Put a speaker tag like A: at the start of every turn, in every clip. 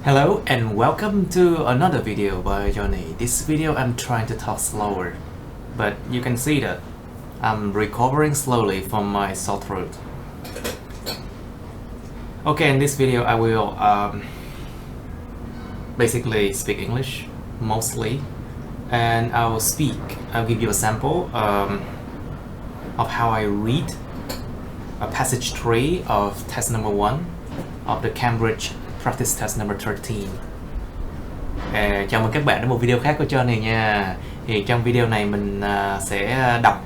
A: Hello and welcome to another video by Johnny. This video I'm trying to talk slower, but you can see that I'm recovering slowly from my sore throat. Okay, in this video I will basically speak English mostly, and I'll give you a sample of how I read a passage 3 of test number 1 of the Cambridge Practice Test number 13. Chào mừng các bạn đến một video khác của Johnny nha. Thì trong video này mình sẽ đọc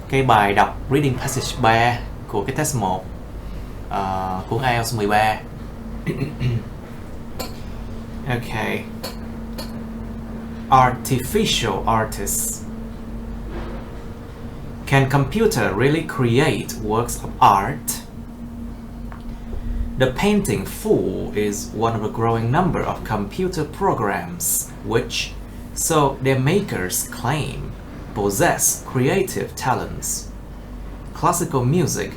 A: cái bài đọc Reading Passage 3 của cái test 1 của IELTS 13. Okay. Artificial artists. Can computer really create works of art? The painting fool is one of a growing number of computer programs which, so their makers claim, possess creative talents. Classical music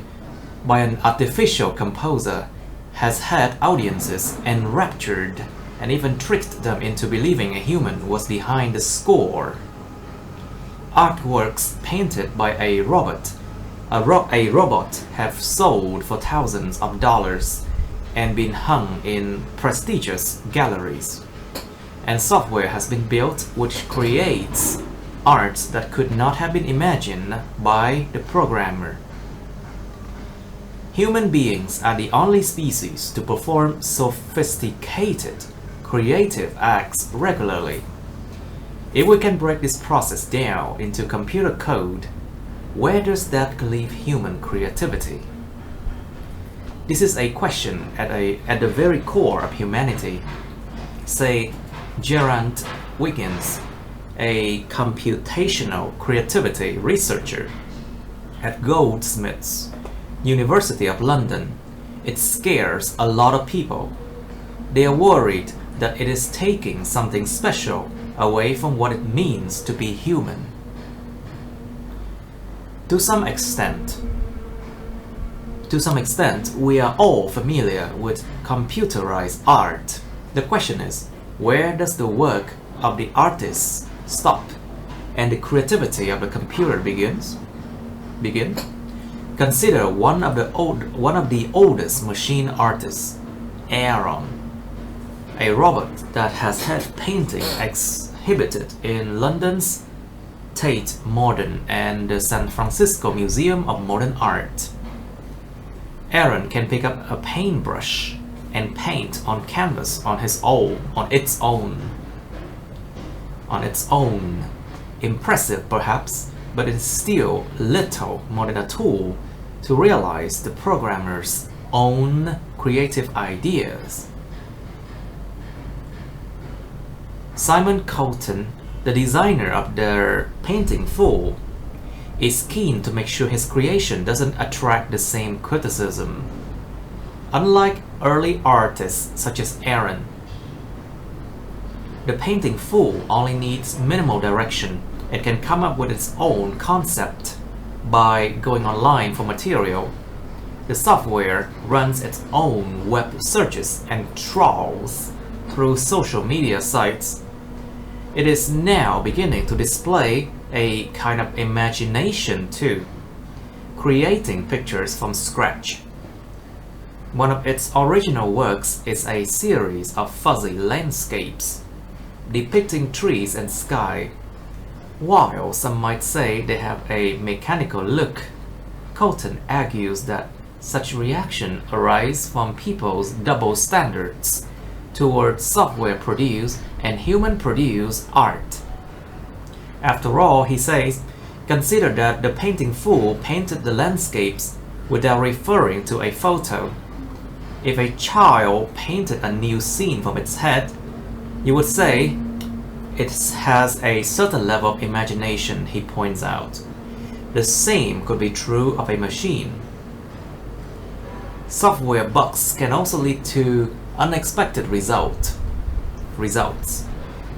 A: by an artificial composer has had audiences enraptured and even tricked them into believing a human was behind the score. Artworks painted by a robot have sold for thousands of dollars and been hung in prestigious galleries. And software has been built which creates arts that could not have been imagined by the programmer. Human beings are the only species to perform sophisticated, creative acts regularly. If we can break this process down into computer code, where does that leave human creativity? This is a question at the very core of humanity. Say, Gerard Wiggins, a computational creativity researcher at Goldsmiths, University of London. It scares a lot of people. They are worried that it is taking something special away from what it means to be human. To some extent, we are all familiar with computerized art. The question is, where does the work of the artist stop and the creativity of the computer begin? Consider one of the oldest machine artists, Aaron, a robot that has had painting exhibited in London's Tate Modern and the San Francisco Museum of Modern Art. Aaron can pick up a paintbrush and paint on canvas on its own. Impressive perhaps, but it is still little more than a tool to realize the programmer's own creative ideas. Simon Colton, the designer of the painting fool, is keen to make sure his creation doesn't attract the same criticism. Unlike early artists such as Aaron, the painting fool only needs minimal direction and can come up with its own concept by going online for material. The software runs its own web searches and trawls through social media sites. It is now beginning to display a kind of imagination too, creating pictures from scratch. One of its original works is a series of fuzzy landscapes depicting trees and sky. While some might say they have a mechanical look, Colton argues that such reaction arises from people's double standards towards software-produced and human-produced art. After all, he says, consider that the painting fool painted the landscapes without referring to a photo. If a child painted a new scene from its head, you would say it has a certain level of imagination, he points out. The same could be true of a machine. Software bugs can also lead to unexpected results.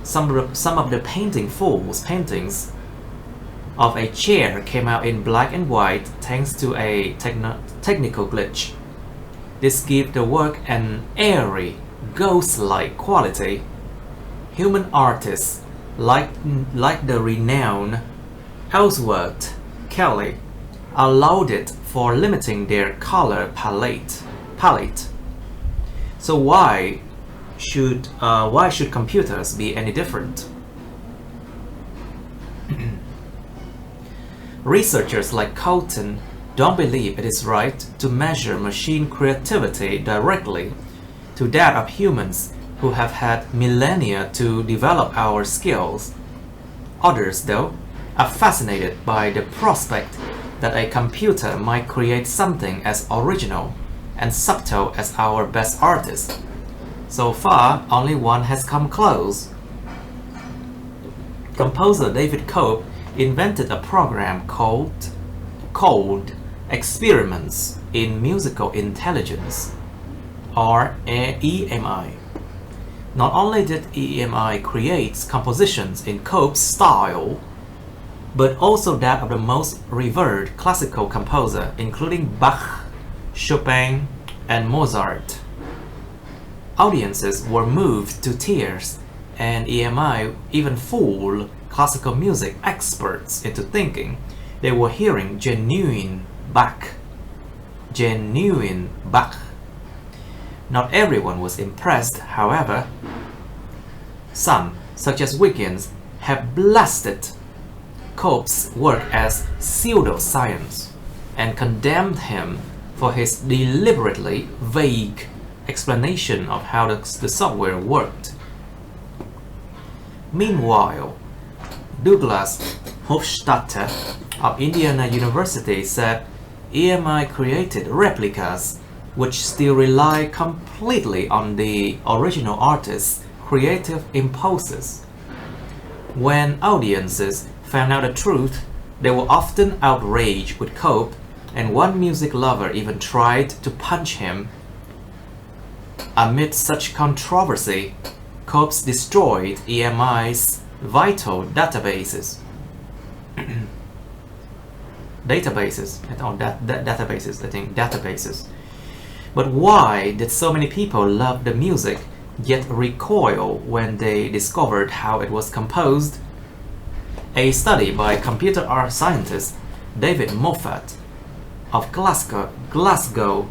A: Some of the painting fool's paintings of a chair came out in black and white thanks to a technical glitch. This gives the work an airy, ghost-like quality, human artists like the renowned Ellsworth Kelly are lauded for limiting their color palette. So why should computers be any different? Researchers like Colton don't believe it is right to measure machine creativity directly to that of humans who have had millennia to develop our skills. Others, though, are fascinated by the prospect that a computer might create something as original and subtle as our best artists. So far, only one has come close. Composer David Cope invented a program called Experiments in Musical Intelligence, or EMI. Not only did EMI create compositions in Cope's style, but also that of the most revered classical composer, including Bach, Chopin, and Mozart. Audiences were moved to tears, and EMI even fooled classical music experts into thinking they were hearing genuine Bach. Not everyone was impressed, however. Some, such as Wiggins, have blasted Cope's work as pseudoscience and condemned him for his deliberately vague explanation of how the software worked. Meanwhile, Douglas Hofstadter of Indiana University said EMI created replicas which still rely completely on the original artist's creative impulses. When audiences found out the truth, they were often outraged with Cope, and one music lover even tried to punch him. Amid such controversy, Cope destroyed EMI's vital databases. Databases. But why did so many people love the music yet recoil when they discovered how it was composed? A study by computer art scientist David Moffat of Glasgow,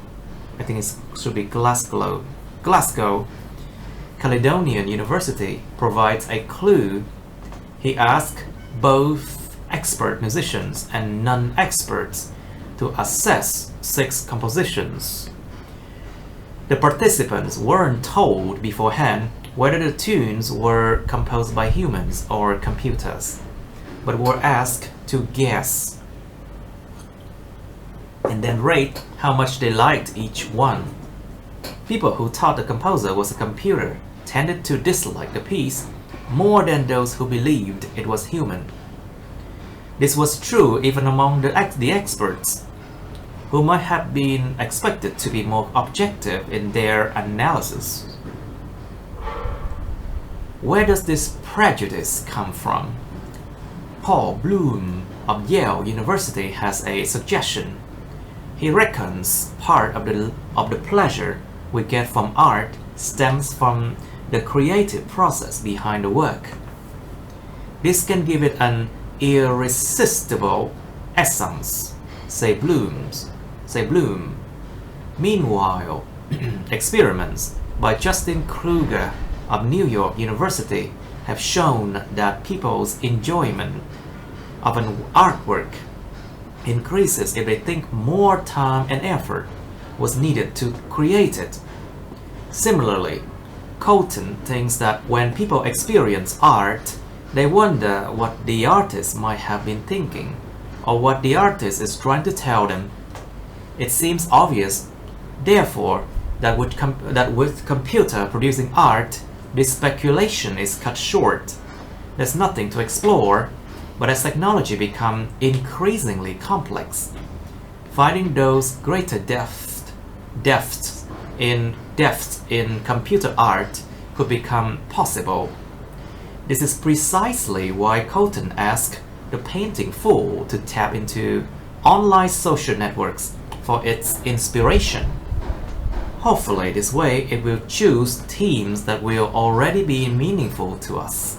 A: I think it should be Glasgow, Caledonian University provides a clue. He asked both expert musicians and non-experts to assess 6 compositions. The participants weren't told beforehand whether the tunes were composed by humans or computers, but were asked to guess and then rate how much they liked each one. People who thought the composer was a computer tended to dislike the piece more than those who believed it was human. This was true even among the experts, who might have been expected to be more objective in their analysis. Where does this prejudice come from? Paul Bloom of Yale University has a suggestion. He reckons part of the pleasure we get from art stems from the creative process behind the work. This can give it an irresistible essence, say Bloom. Meanwhile, experiments by Justin Kruger of New York University have shown that people's enjoyment of an artwork increases if they think more time and effort was needed to create it. Similarly, Colton thinks that when people experience art, they wonder what the artist might have been thinking, or what the artist is trying to tell them. It seems obvious, therefore, that with computer producing art, this speculation is cut short. There's nothing to explore, but as technology becomes increasingly complex, finding those greater depths in computer art could become possible. This is precisely why Colton asked the painting fool to tap into online social networks for its inspiration. Hopefully, this way it will choose themes that will already be meaningful to us.